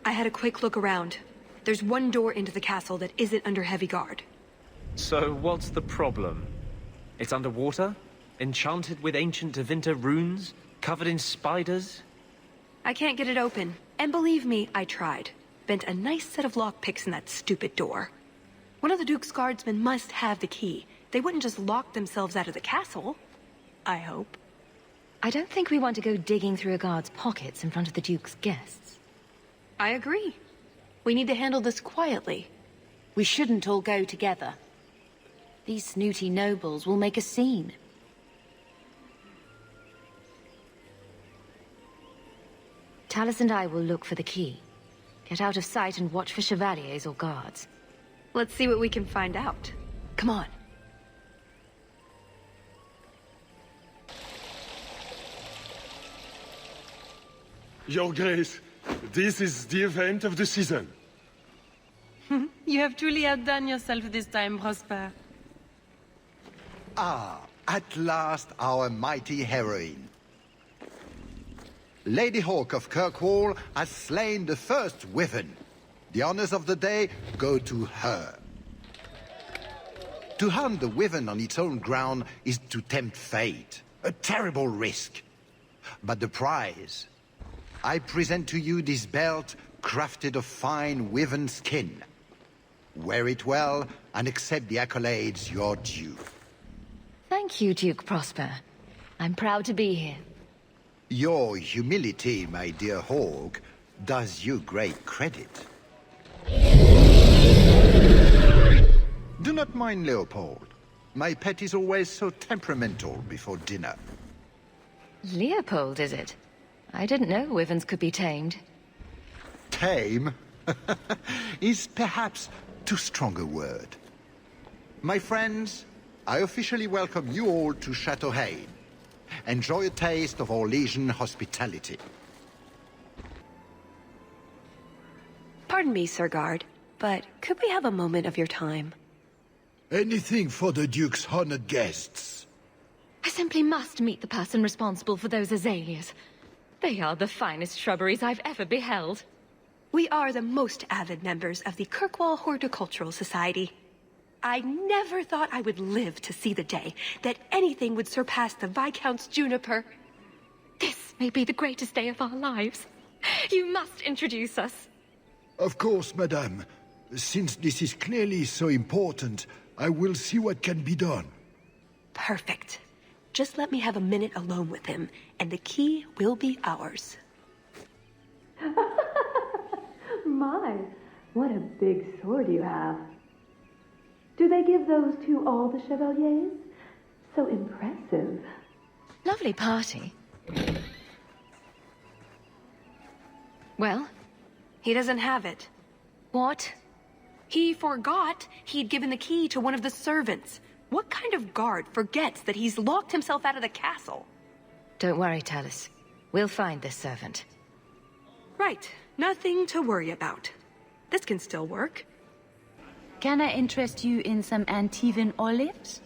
I had a quick look around. There's one door into the castle that isn't under heavy guard. So what's the problem? It's underwater? Enchanted with ancient Tevinter runes? Covered in spiders? I can't get it open. And believe me, I tried. Bent a nice set of lockpicks in that stupid door. One of the Duke's guardsmen must have the key. They wouldn't just lock themselves out of the castle. I hope. I don't think we want to go digging through a guard's pockets in front of the Duke's guests. I agree. We need to handle this quietly. We shouldn't all go together. These snooty nobles will make a scene. Tallis and I will look for the key. Get out of sight and watch for chevaliers or guards. Let's see what we can find out. Come on. Your Grace, this is the event of the season. You have truly outdone yourself this time, Prosper. Ah, at last our mighty heroine. Lady Hawke of Kirkwall has slain the first wyvern. The honors of the day go to her. To hunt the wyvern on its own ground is to tempt fate. A terrible risk. But the prize... I present to you this belt crafted of fine wyvern skin. Wear it well and accept the accolades you're due. Thank you, Duke Prosper. I'm proud to be here. Your humility, my dear Hawke, does you great credit. Do not mind Leopold. My pet is always so temperamental before dinner. Leopold, is it? I didn't know wyverns could be tamed. Tame is perhaps too strong a word. My friends, I officially welcome you all to Chateau Haine. Enjoy a taste of our Legion hospitality. Pardon me, Sir Guard, but could we have a moment of your time? Anything for the Duke's honored guests. I simply must meet the person responsible for those azaleas. They are the finest shrubberies I've ever beheld. We are the most avid members of the Kirkwall Horticultural Society. I never thought I would live to see the day that anything would surpass the Viscount's juniper. This may be the greatest day of our lives. You must introduce us. Of course, madame. Since this is clearly so important, I will see what can be done. Perfect. Just let me have a minute alone with him, and the key will be ours. My, what a big sword you have. Do they give those to all the chevaliers? So impressive. Lovely party. Well? He doesn't have it. What? He forgot he'd given the key to one of the servants. What kind of guard forgets that he's locked himself out of the castle? Don't worry, Tallis. We'll find this servant. Right. Nothing to worry about. This can still work. Can I interest you in some Antivan olives?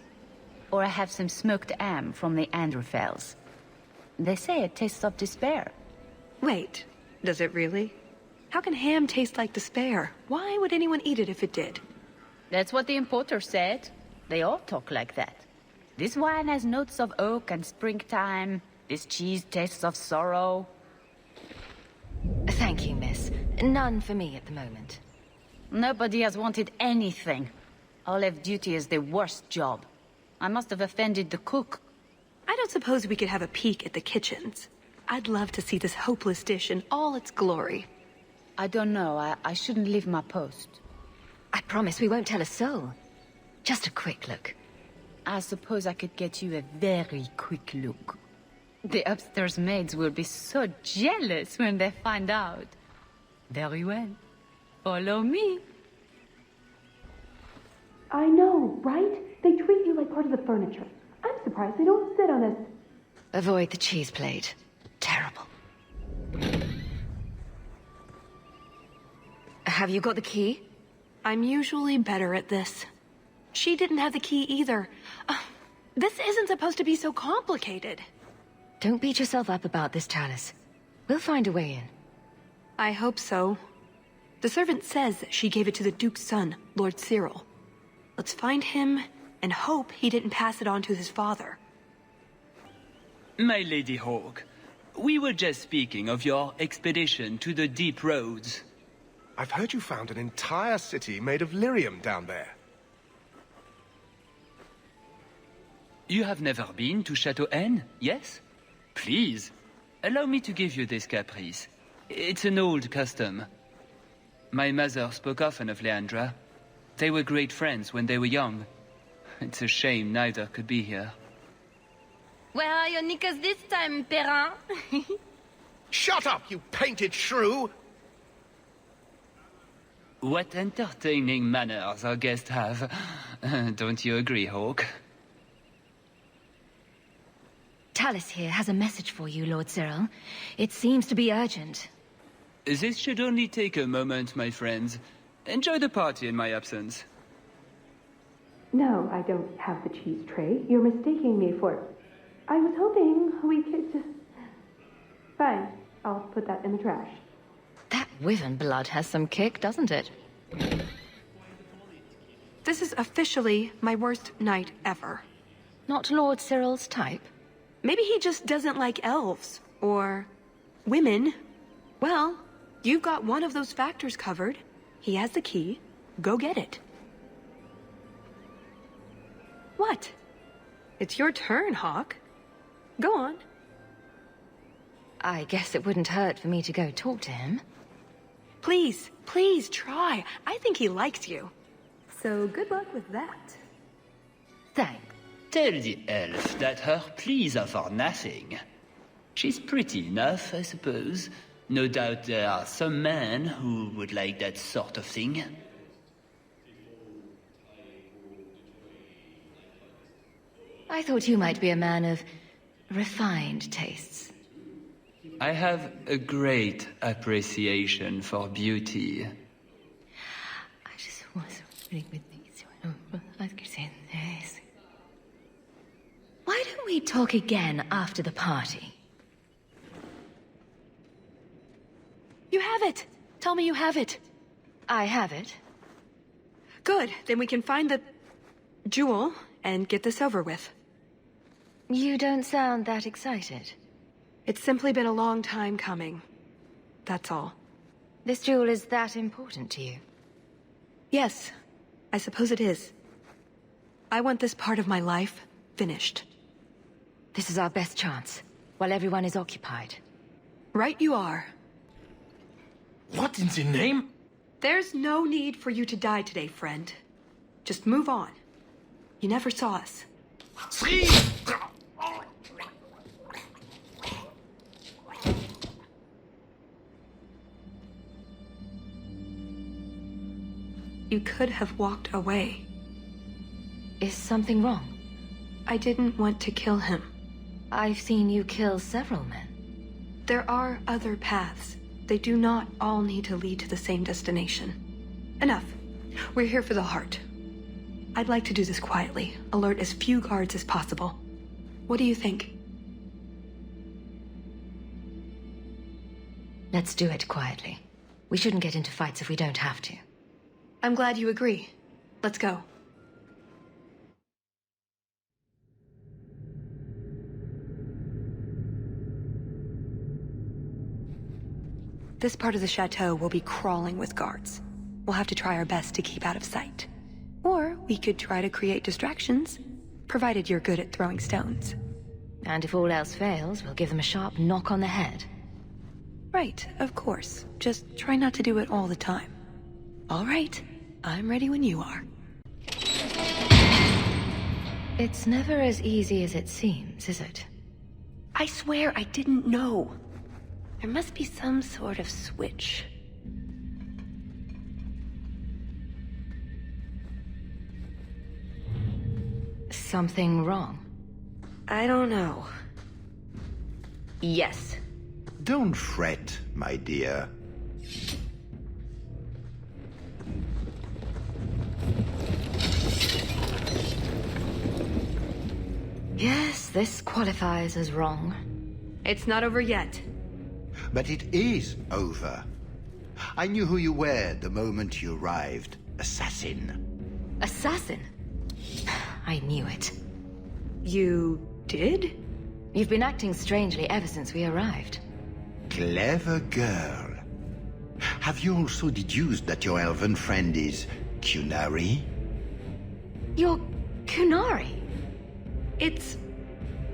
Or I have some smoked ham from the Androfels. They say it tastes of despair. Wait, does it really? How can ham taste like despair? Why would anyone eat it if it did? That's what the importer said. They all talk like that. This wine has notes of oak and springtime. This cheese tastes of sorrow. Thank you, miss. None for me at the moment. Nobody has wanted anything. Olive duty is the worst job. I must have offended the cook. I don't suppose we could have a peek at the kitchens. I'd love to see this hopeless dish in all its glory. I don't know. I shouldn't leave my post. I promise we won't tell a soul. Just a quick look. I suppose I could get you a very quick look. The upstairs maids will be so jealous when they find out. Very well. Follow me. I know, right? They treat you like part of the furniture. I'm surprised they don't sit on us. Avoid the cheese plate. Terrible. Have you got the key? I'm usually better at this. She didn't have the key either. This isn't supposed to be so complicated. Don't beat yourself up about this, Tallis. We'll find a way in. I hope so. The servant says she gave it to the Duke's son, Lord Cyril. Let's find him and hope he didn't pass it on to his father. My Lady Hawke, we were just speaking of your expedition to the deep roads. I've heard you found an entire city made of lyrium down there. You have never been to Chateau Haine, yes? Please, allow me to give you this caprice. It's an old custom. My mother spoke often of Leandra. They were great friends when they were young. It's a shame neither could be here. Where are your knickers this time, Perrin? Shut up, you painted shrew! What entertaining manners our guests have. Don't you agree, Hawke? Tallis here has a message for you, Lord Cyril. It seems to be urgent. This should only take a moment, my friends. Enjoy the party in my absence. No, I don't have the cheese tray. You're mistaking me for... I was hoping we could just... Fine, I'll put that in the trash. That wyvern blood has some kick, doesn't it? This is officially my worst night ever. Not Lord Cyril's type? Maybe he just doesn't like elves. Or... women. Well, you've got one of those factors covered. He has the key. Go get it. What? It's your turn, Hawke. Go on. I guess it wouldn't hurt for me to go talk to him. Please, please try. I think he likes you. So good luck with that. Thanks. Tell the elf that her pleas are for nothing. She's pretty enough, I suppose. No doubt there are some men who would like that sort of thing. I thought you might be a man of refined tastes. I have a great appreciation for beauty. I just was with these. I could say this. Why don't we talk again after the party? You have it! Tell me you have it. I have it. Good, then we can find the... jewel and get this over with. You don't sound that excited. It's simply been a long time coming. That's all. This jewel is that important to you? Yes, I suppose it is. I want this part of my life finished. This is our best chance, while everyone is occupied. Right you are. What in the name? There's no need for you to die today, friend. Just move on. You never saw us. You could have walked away. Is something wrong? I didn't want to kill him. I've seen you kill several men. There are other paths. They do not all need to lead to the same destination. Enough. We're here for the heart. I'd like to do this quietly, alert as few guards as possible. What do you think? Let's do it quietly. We shouldn't get into fights if we don't have to. I'm glad you agree. Let's go. This part of the chateau will be crawling with guards. We'll have to try our best to keep out of sight. Or we could try to create distractions, provided you're good at throwing stones. And if all else fails, we'll give them a sharp knock on the head. Right, of course. Just try not to do it all the time. All right, I'm ready when you are. It's never as easy as it seems, is it? I swear I didn't know. There must be some sort of switch. Something wrong? I don't know. Yes. Don't fret, my dear. Yes, this qualifies as wrong. It's not over yet. But it is over. I knew who you were the moment you arrived. Assassin. Assassin? I knew it. You did? You've been acting strangely ever since we arrived. Clever girl. Have you also deduced that your elven friend is Qunari? You're Qunari? It's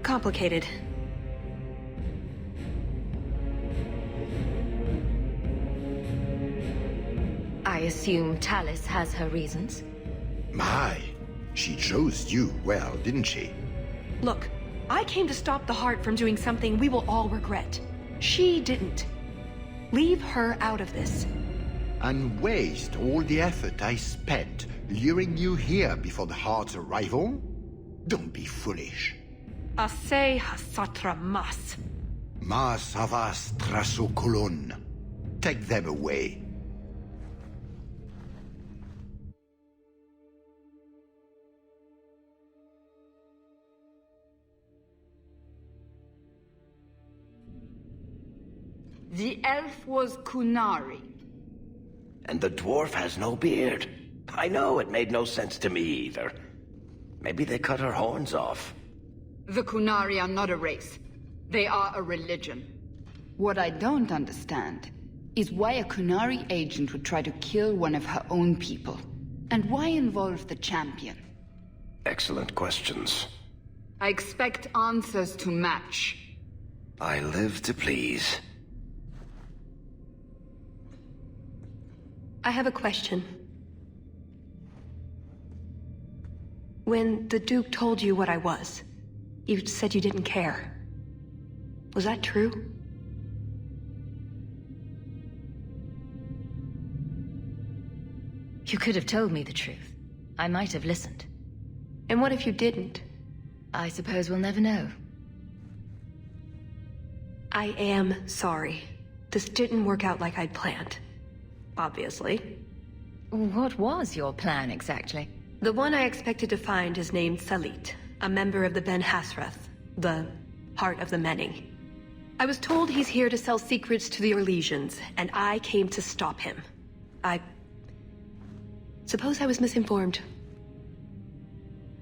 complicated. I assume Tallis has her reasons? My, she chose you well, didn't she? Look, I came to stop the heart from doing something we will all regret. She didn't. Leave her out of this. And waste all the effort I spent luring you here before the heart's arrival? Don't be foolish. Ase hasatra mas. Mas havas trasokolon. Take them away. The elf was Qunari. And the dwarf has no beard. I know, it made no sense to me either. Maybe they cut her horns off. The Qunari are not a race. They are a religion. What I don't understand is why a Qunari agent would try to kill one of her own people. And why involve the champion? Excellent questions. I expect answers to match. I live to please. I have a question. When the Duke told you what I was, you said you didn't care. Was that true? You could have told me the truth. I might have listened. And what if you didn't? I suppose we'll never know. I am sorry. This didn't work out like I'd planned. Obviously. What was your plan, exactly? The one I expected to find is named Salit, a member of the Ben-Hassrath, the Heart of the Many. I was told he's here to sell secrets to the Orlesians, and I came to stop him. I suppose I was misinformed.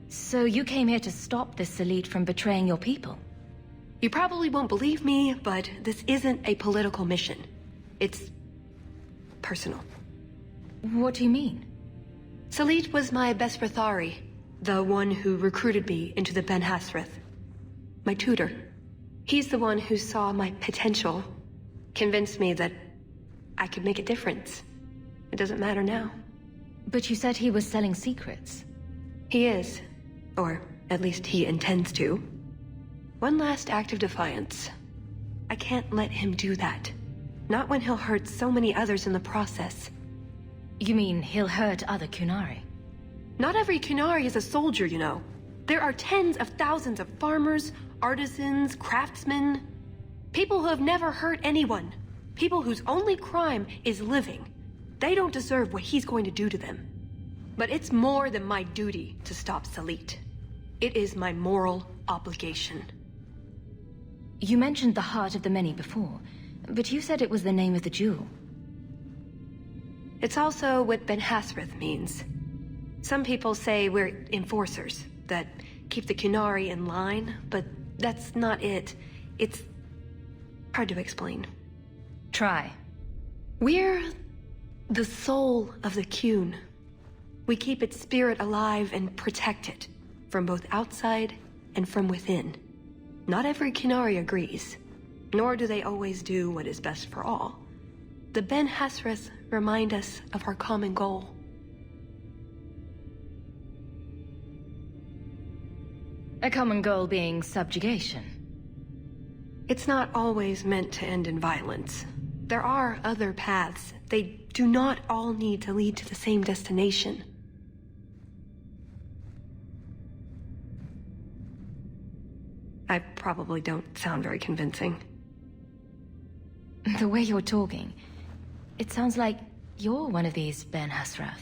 So you came here to stop this Salit from betraying your people? You probably won't believe me, but this isn't a political mission. It's personal. What do you mean? Salit was my Besrathari, the one who recruited me into the Ben-Hassrath. My tutor. He's the one who saw my potential, convinced me that I could make a difference. It doesn't matter now. But you said he was selling secrets. He is. Or at least he intends to. One last act of defiance. I can't let him do that. Not when he'll hurt so many others in the process. You mean he'll hurt other Qunari? Not every Qunari is a soldier, you know. There are tens of thousands of farmers, artisans, craftsmen. People who have never hurt anyone. People whose only crime is living. They don't deserve what he's going to do to them. But it's more than my duty to stop Salit. It is my moral obligation. You mentioned the Heart of the Many before, but you said it was the name of the jewel. It's also what Ben-Hassrath means. Some people say we're enforcers, that keep the Qunari in line, but that's not it. It's hard to explain. Try. We're the soul of the Qun. We keep its spirit alive and protect it, from both outside and from within. Not every Qunari agrees, nor do they always do what is best for all. The Ben-Hassrath remind us of our common goal. A common goal being subjugation. It's not always meant to end in violence. There are other paths. They do not all need to lead to the same destination. I probably don't sound very convincing. The way you're talking, it sounds like you're one of these Ben-Hassrath.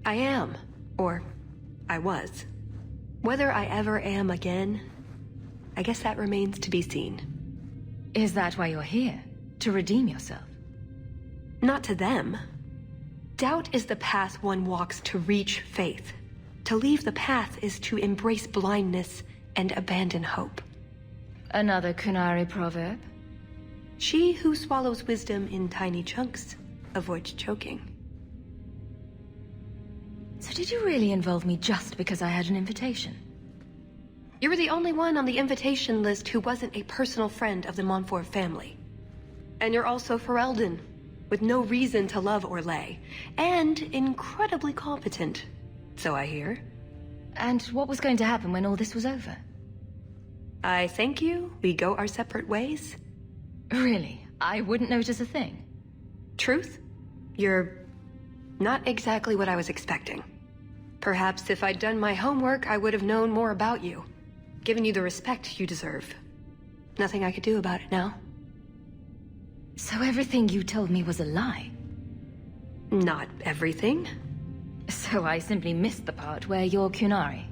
I am. Or I was. Whether I ever am again, I guess that remains to be seen. Is that why you're here? To redeem yourself? Not to them. Doubt is the path one walks to reach faith. To leave the path is to embrace blindness and abandon hope. Another Qunari proverb? She who swallows wisdom in tiny chunks avoids choking. So did you really involve me just because I had an invitation? You were the only one on the invitation list who wasn't a personal friend of the Montfort family. And you're also Ferelden, with no reason to love Orlais, and incredibly competent, so I hear. And what was going to happen when all this was over? I thank you, we go our separate ways. Really? I wouldn't notice a thing? Truth? You're not exactly what I was expecting. Perhaps if I'd done my homework, I would have known more about you, given you the respect you deserve. Nothing I could do about it now. So everything you told me was a lie? Not everything. So I simply missed the part where you're Qunari?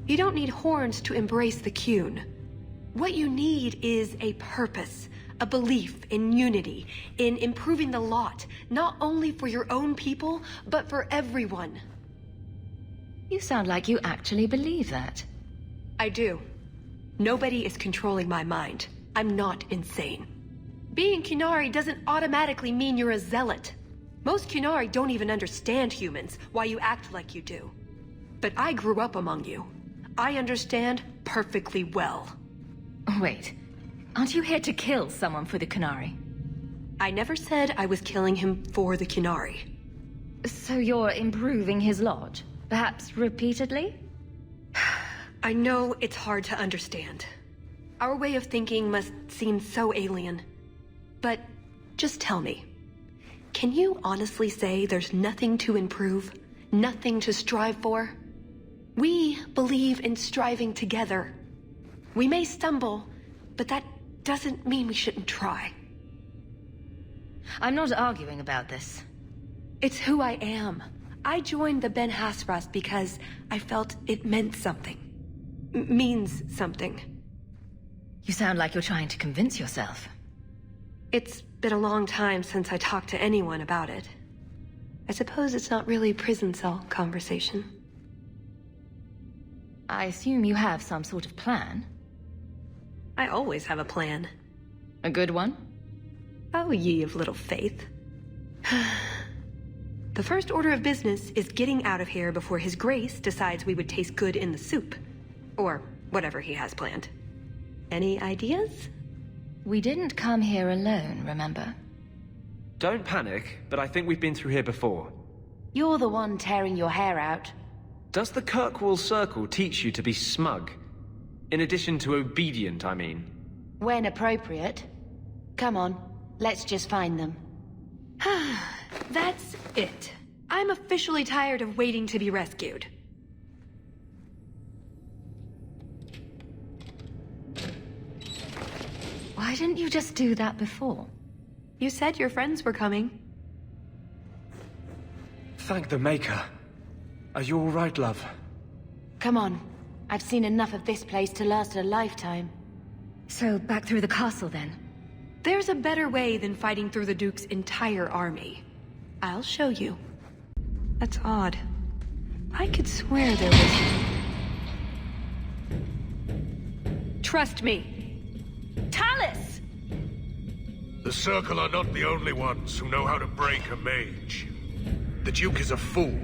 You don't need horns to embrace the Qun. What you need is a purpose, a belief in unity, in improving the lot, not only for your own people, but for everyone. You sound like you actually believe that. I do. Nobody is controlling my mind. I'm not insane. Being Qunari doesn't automatically mean you're a zealot. Most Qunari don't even understand humans, why you act like you do. But I grew up among you. I understand perfectly well. Wait, aren't you here to kill someone for the Qunari? I never said I was killing him for the Qunari. So you're improving his lodge? Perhaps repeatedly? I know it's hard to understand. Our way of thinking must seem so alien. But just tell me, can you honestly say there's nothing to improve? Nothing to strive for? We believe in striving together. We may stumble, but that doesn't mean we shouldn't try. I'm not arguing about this. It's who I am. I joined the Ben-Hassrath because I felt it meant something. Means something. You sound like you're trying to convince yourself. It's been a long time since I talked to anyone about it. I suppose it's not really prison cell conversation. I assume you have some sort of plan? I always have a plan. A good one? Oh, ye of little faith. The first order of business is getting out of here before His Grace decides we would taste good in the soup. Or whatever he has planned. Any ideas? We didn't come here alone, remember? Don't panic, but I think we've been through here before. You're the one tearing your hair out. Does the Kirkwall Circle teach you to be smug? In addition to obedient, I mean. When appropriate. Come on, let's just find them. That's it. I'm officially tired of waiting to be rescued. Why didn't you just do that before? You said your friends were coming. Thank the Maker. Are you all right, love? Come on. I've seen enough of this place to last a lifetime. So, back through the castle, then? There's a better way than fighting through the Duke's entire army. I'll show you. That's odd. I could swear there was... Trust me. Tallis! The Circle are not the only ones who know how to break a mage. The Duke is a fool.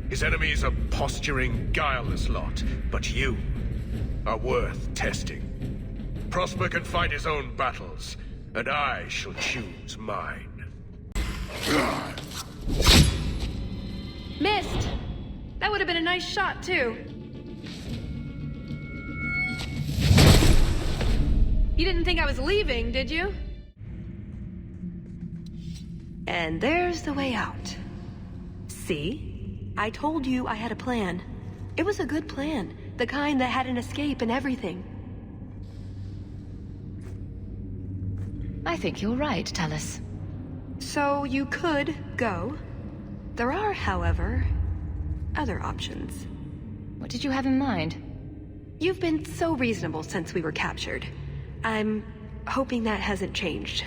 His enemies a posturing, guileless lot. But you are worth testing. Prosper can fight his own battles, and I shall choose mine. Missed! That would have been a nice shot, too. You didn't think I was leaving, did you? And there's the way out. See? I told you I had a plan. It was a good plan. The kind that had an escape and everything. I think you're right, Tallis. So you could go. There are, however, other options. What did you have in mind? You've been so reasonable since we were captured. I'm hoping that hasn't changed.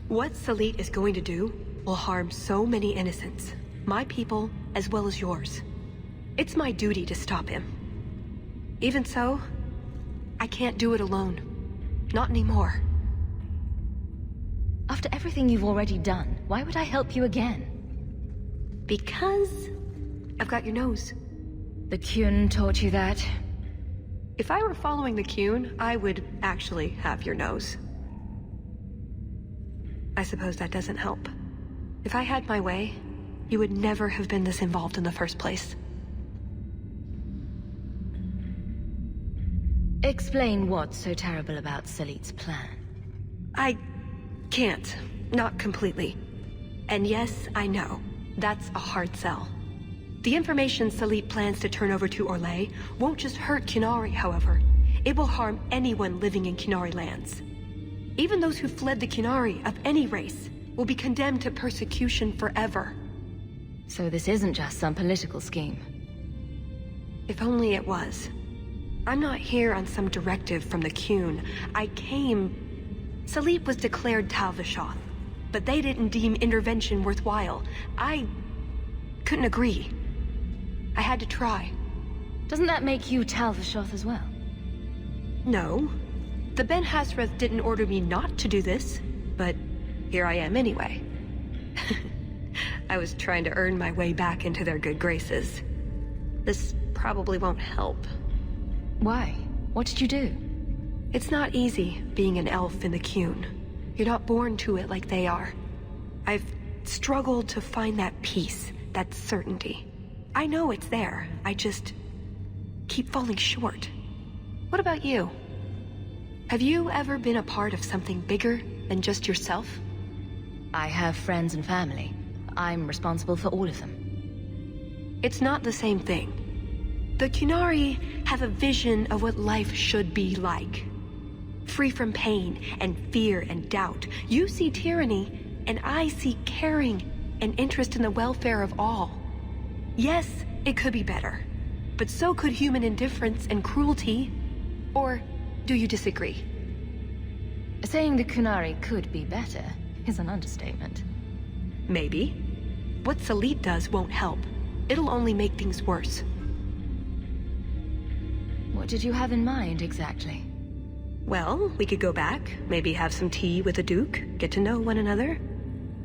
What Salit is going to do will harm so many innocents, my people as well as yours. It's my duty to stop him. Even so, I can't do it alone. Not anymore. After everything you've already done, why would I help you again? Because I've got your nose. The Qun taught you that? If I were following the Qun, I would actually have your nose. I suppose that doesn't help. If I had my way, you would never have been this involved in the first place. Explain what's so terrible about Salit's plan. I can't. Not completely. And yes, I know. That's a hard sell. The information Salit plans to turn over to Orlais won't just hurt Qunari, however. It will harm anyone living in Qunari lands. Even those who fled the Qunari of any race will be condemned to persecution forever. So this isn't just some political scheme. If only it was. I'm not here on some directive from the Qun. I came... Salit was declared Tal-Vashoth, but they didn't deem intervention worthwhile. I couldn't agree. I had to try. Doesn't that make you Tal-Vashoth as well? No. The Ben-Hassrath didn't order me not to do this, but here I am anyway. I was trying to earn my way back into their good graces. This probably won't help. Why? What did you do? It's not easy being an elf in the Qun. You're not born to it like they are. I've struggled to find that peace, that certainty. I know it's there, I just keep falling short. What about you? Have you ever been a part of something bigger than just yourself? I have friends and family. I'm responsible for all of them. It's not the same thing. The Qunari have a vision of what life should be like. Free from pain and fear and doubt. You see tyranny, and I see caring and interest in the welfare of all. Yes, it could be better, but so could human indifference and cruelty. Or do you disagree? Saying the Qunari could be better is an understatement. Maybe. What Salit does won't help. It'll only make things worse. What did you have in mind, exactly? Well, we could go back, maybe have some tea with the Duke, get to know one another.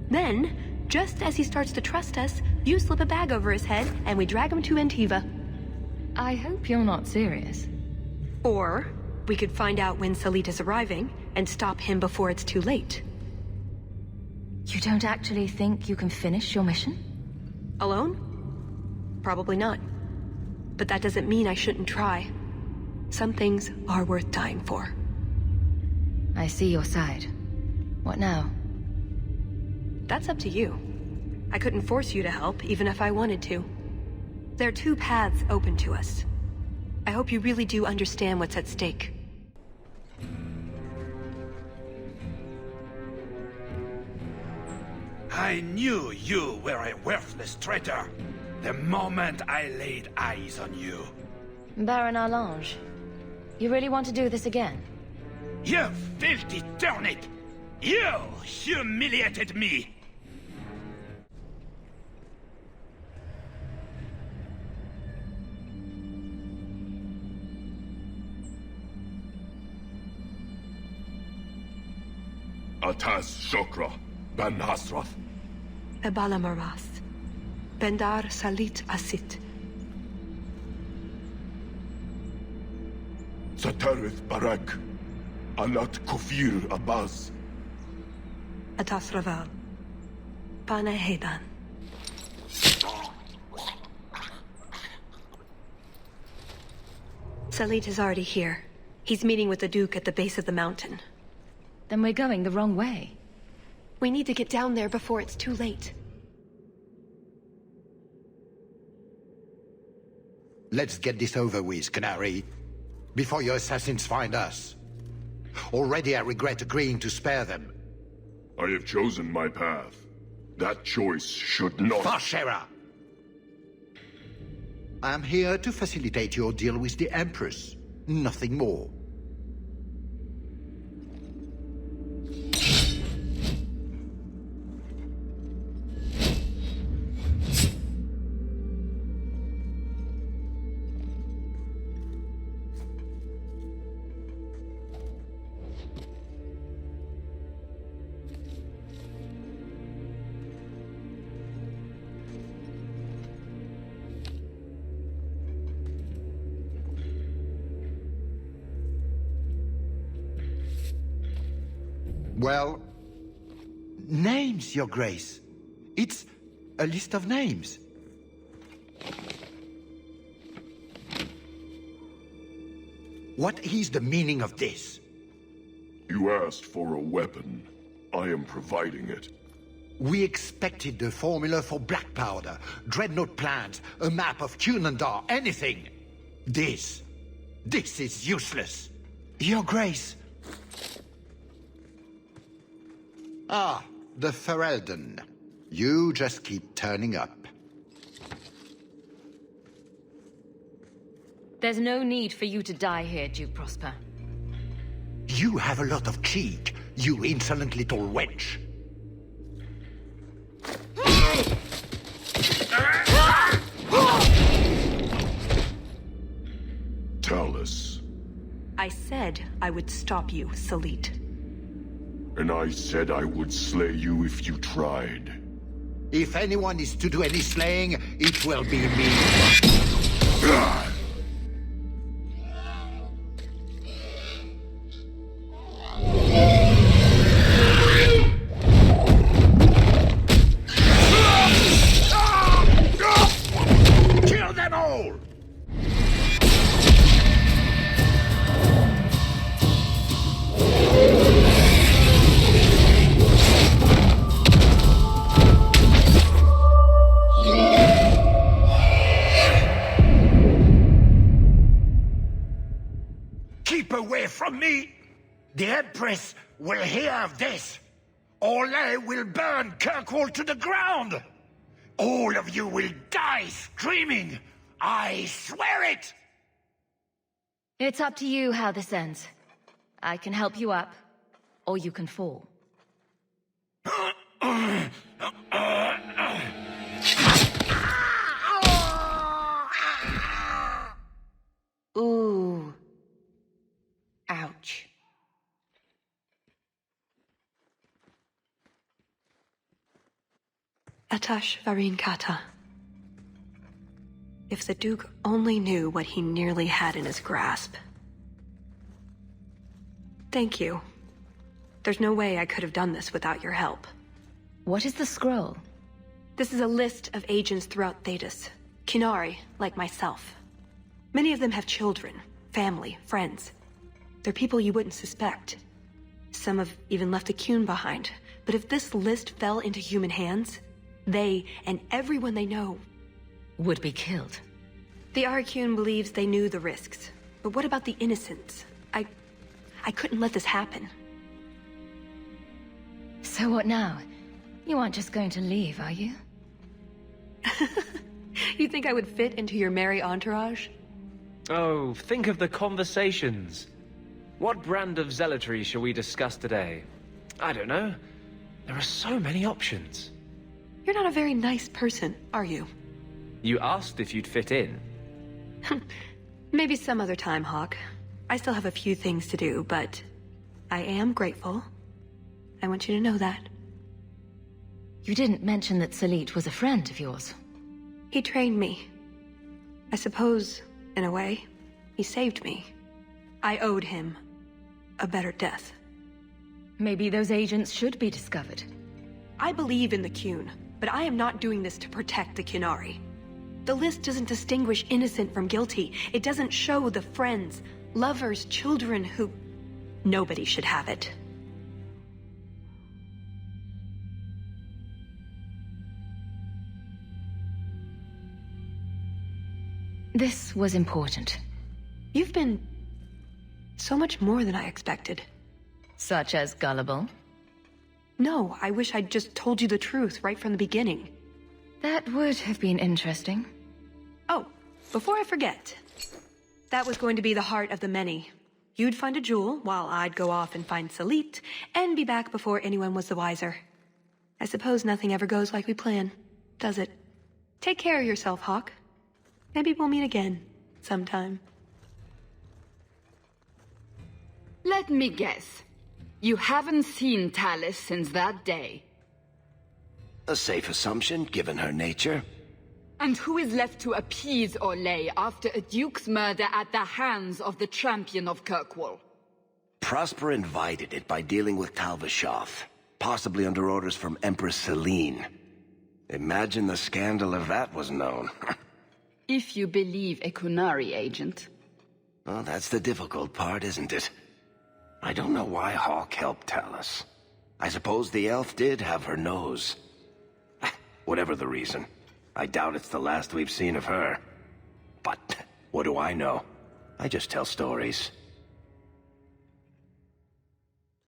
Then, just as he starts to trust us, you slip a bag over his head and we drag him to Antiva. I hope you're not serious. Or, we could find out when Salit is arriving and stop him before it's too late. You don't actually think you can finish your mission? Alone? Probably not. But that doesn't mean I shouldn't try. Some things are worth dying for. I see your side. What now? That's up to you. I couldn't force you to help, even if I wanted to. There are two paths open to us. I hope you really do understand what's at stake. I knew you were a worthless traitor the moment I laid eyes on you. Baron Arlange, you really want to do this again? You filthy turnip! You humiliated me! Atas Shokra, Ben-Hassrath. Ebala Maras. Bendar Salit Asit. Satarith Barak. Anat Kufir Abbas. Atas Raval. Pana Heidan. Salit is already here. He's meeting with the Duke at the base of the mountain. Then we're going the wrong way. We need to get down there before it's too late. Let's get this over with, Canary, before your assassins find us. Already I regret agreeing to spare them. I have chosen my path. That choice should not... Farshera! I am here to facilitate your deal with the Empress. Nothing more. Well, names, Your Grace. It's a list of names. What is the meaning of this? You asked for a weapon. I am providing it. We expected the formula for black powder, dreadnought plans, a map of Qunlat, anything. This is useless. Your Grace. Ah, the Ferelden. You just keep turning up. There's no need for you to die here, Duke Prosper. You have a lot of cheek, you insolent little wench. Tallis. I said I would stop you, Salit. And I said I would slay you if you tried. If anyone is to do any slaying, it will be me. Kill them all! Keep away from me! The Empress will hear of this. Orlais will burn Kirkwall to the ground! All of you will die screaming! I swear it! It's up to you how this ends. I can help you up, or you can fall. Ooh. Ouch. Atash Varin Kata. If the Duke only knew what he nearly had in his grasp. Thank you. There's no way I could have done this without your help. What is the scroll? This is a list of agents throughout Thedas. Qunari, like myself. Many of them have children, family, friends. They're people you wouldn't suspect. Some have even left a Qun behind. But if this list fell into human hands, they, and everyone they know, would be killed. The Arcune believes they knew the risks. But what about the innocents? I couldn't let this happen. So what now? You aren't just going to leave, are you? You think I would fit into your merry entourage? Oh, think of the conversations. What brand of zealotry shall we discuss today? I don't know. There are so many options. You're not a very nice person, are you? You asked if you'd fit in. Maybe some other time, Hawke. I still have a few things to do, but I am grateful. I want you to know that. You didn't mention that Salit was a friend of yours. He trained me. I suppose, in a way, he saved me. I owed him a better death. Maybe those agents should be discovered. I believe in the Qun, but I am not doing this to protect the Qunari. The list doesn't distinguish innocent from guilty. It doesn't show the friends, lovers, children who... Nobody should have it. This was important. You've been so much more than I expected. Such as gullible? No, I wish I'd just told you the truth right from the beginning. That would have been interesting. Oh, before I forget. That was going to be the heart of the many. You'd find a jewel, while I'd go off and find Salit, and be back before anyone was the wiser. I suppose nothing ever goes like we plan, does it? Take care of yourself, Hawke. Maybe we'll meet again, sometime. Let me guess. You haven't seen Tallis since that day. A safe assumption, given her nature. And who is left to appease Orlais after a duke's murder at the hands of the champion of Kirkwall? Prosper invited it by dealing with Tal-Vashoth, possibly under orders from Empress Celine. Imagine the scandal if that was known. If you believe a Qunari agent. Well, that's the difficult part, isn't it? I don't know why Hawke helped Tallis. I suppose the elf did have her nose. Whatever the reason, I doubt it's the last we've seen of her. But what do I know? I just tell stories.